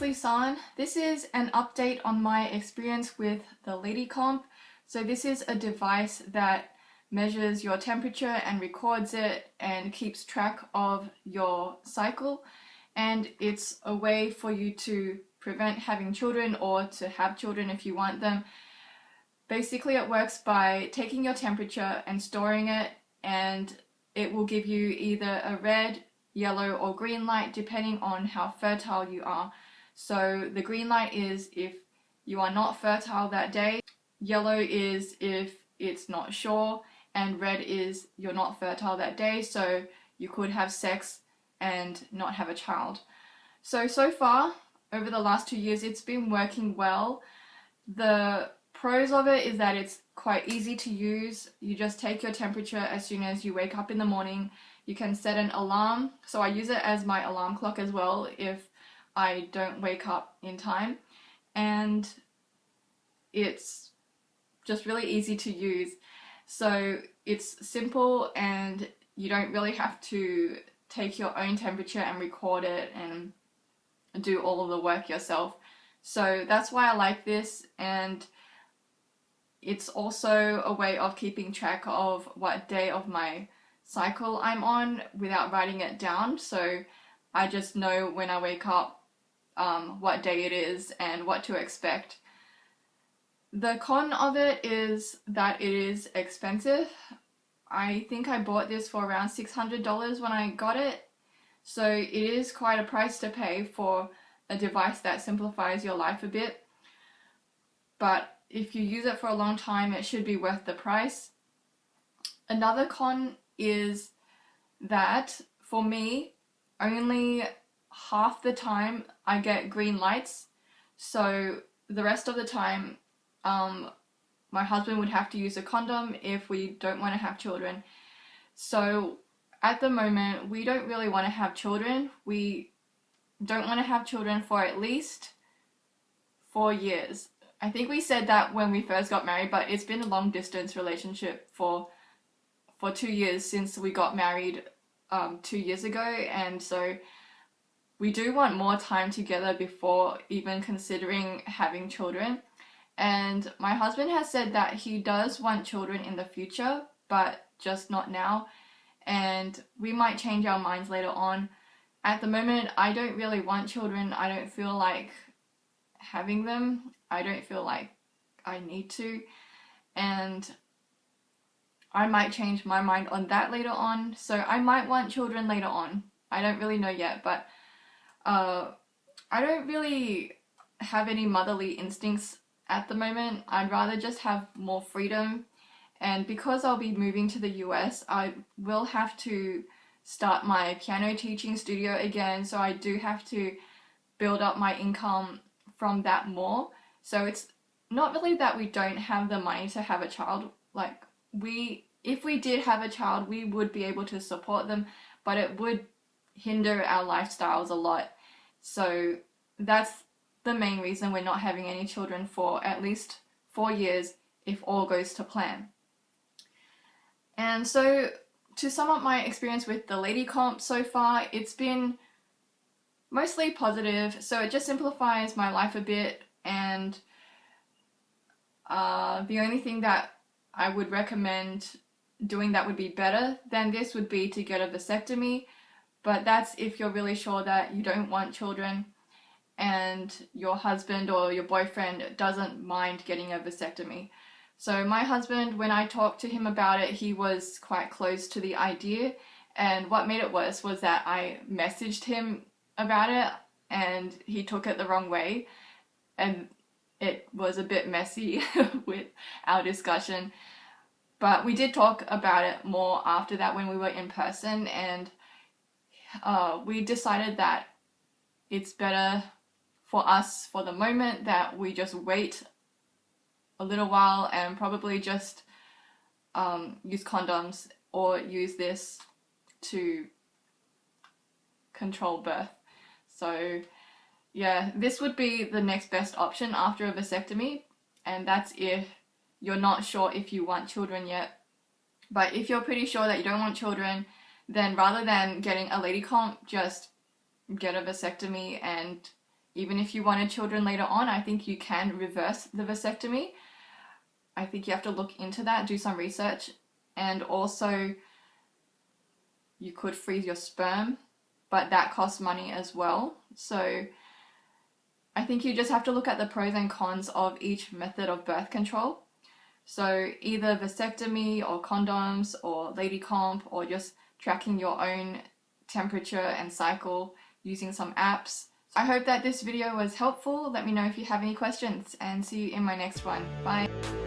it's Lisan. This is an update on my experience with the Lady Comp. So this is a device that measures your temperature and records it and keeps track of your cycle, and it's a way for you to prevent having children or to have children if you want them. Basically it works by taking your temperature and storing it, and it will give you either a red, yellow or green light depending on how fertile you are. So the green light is if you are not fertile that day, yellow is if it's not sure, and red is you're not fertile that day, so you could have sex and not have a child. So far over the last 2 years it's been working well. The pros of it is that it's quite easy to use. You just take your temperature as soon as you wake up in the morning. You can set an alarm, so I use it as my alarm clock as well if I don't wake up in time, and it's just really easy to use. So it's simple and you don't really have to take your own temperature and record it and do all of the work yourself. So that's why I like this, and it's also a way of keeping track of what day of my cycle I'm on without writing it down. So I just know when I wake up what day it is and what to expect. The con of it is that it is expensive. I think I bought this for around $600 when I got it. So it is quite a price to pay for a device that simplifies your life a bit. But if you use it for a long time, it should be worth the price. Another con is that for me, only half the time I get green lights. So the rest of the time, my husband would have to use a condom if we don't want to have children. So at the moment, we don't really want to have children. We don't want to have children for at least 4 years. I think we said that when we first got married, but it's been a long distance relationship for 2 years since we got married 2 years ago, and so we do want more time together before even considering having children. And my husband has said that he does want children in the future, but just not now, and we might change our minds later on. At the moment, I don't really want children. I don't feel like having them. I don't feel like I need to, and I might change my mind on that later on. So I might want children later on. I don't really know yet, but I don't really have any motherly instincts at the moment. I'd rather just have more freedom, and because I'll be moving to the US, I will have to start my piano teaching studio again, so I do have to build up my income from that more. So it's not really that we don't have the money to have a child. Like, if we did have a child, we would be able to support them, but it would hinder our lifestyles a lot. So that's the main reason we're not having any children for at least 4 years if all goes to plan. And so to sum up my experience with the Lady Comp so far, it's been mostly positive. So it just simplifies my life a bit, and the only thing that I would recommend doing that would be better than this would be to get a vasectomy, but that's if you're really sure that you don't want children and your husband or your boyfriend doesn't mind getting a vasectomy. So my husband, when I talked to him about it, he was quite close to the idea, and what made it worse was that I messaged him about it and he took it the wrong way, and it was a bit messy with our discussion. But we did talk about it more after that when we were in person, and we decided that it's better for us for the moment that we just wait a little while and probably just use condoms or use this to control birth. So yeah, this would be the next best option after a vasectomy, and that's if you're not sure if you want children yet. But if you're pretty sure that you don't want children, then rather than getting a Lady Comp, just get a vasectomy and even if you wanted children later on, I think you can reverse the vasectomy. I think you have to look into that, do some research, and also you could freeze your sperm, but that costs money as well. So I think you just have to look at the pros and cons of each method of birth control. So either vasectomy or condoms or lady comp, or just tracking your own temperature and cycle using some apps. I hope that this video was helpful. Let me know if you have any questions, and see you in my next one. Bye.